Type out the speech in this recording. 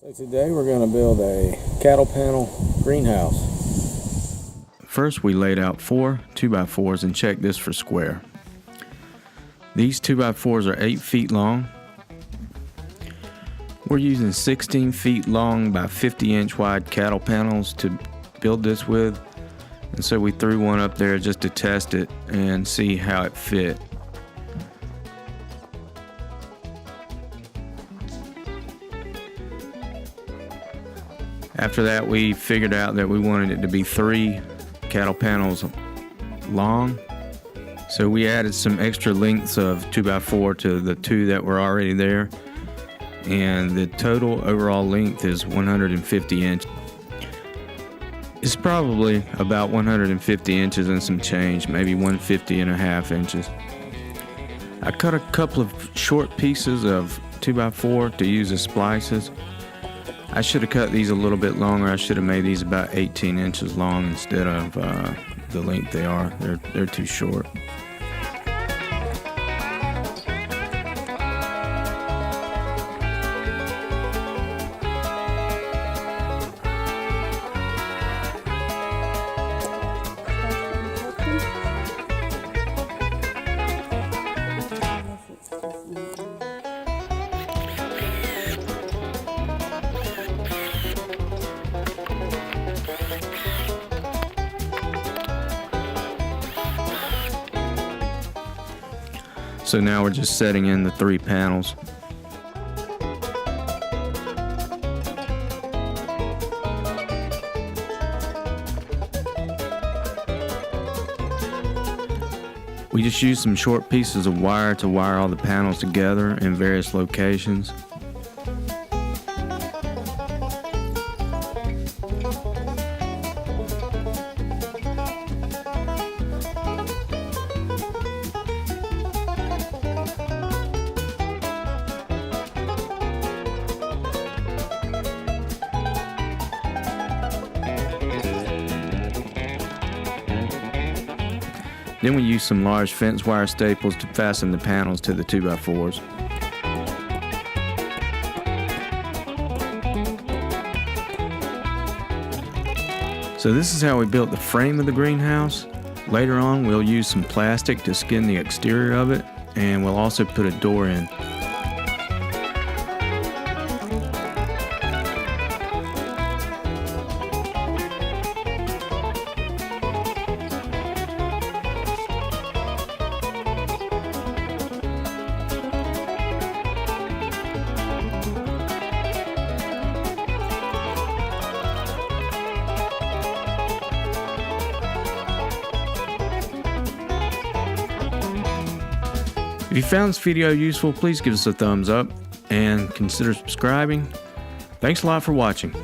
So today we're going to build a cattle panel greenhouse. First we laid out 4 2x4s and checked this for square. These 2x4s are 8 feet long. We're using 16 feet long by 50-inch wide cattle panels to build this with, and so we threw one up there just to test it and see how it fit. After that, we figured out that we wanted it to be 3 cattle panels long, so we added some extra lengths of 2x4 to the 2 that were already there, and the total overall length is 150 inches. It's probably about 150 inches and some change, maybe 150.5 inches. I cut a couple of short pieces of 2x4 to use as splices. I should have cut these a little bit longer. I should have made these about 18 inches long instead of the length they are. They're too short. So now we're just setting in the 3 panels. We just used some short pieces of wire to wire all the panels together in various locations. Then we used some large fence wire staples to fasten the panels to the 2x4s. So this is how we built the frame of the greenhouse. Later on we'll use some plastic to skin the exterior of it, and we'll also put a door in. If you found this video useful, please give us a thumbs up and consider subscribing. Thanks a lot for watching.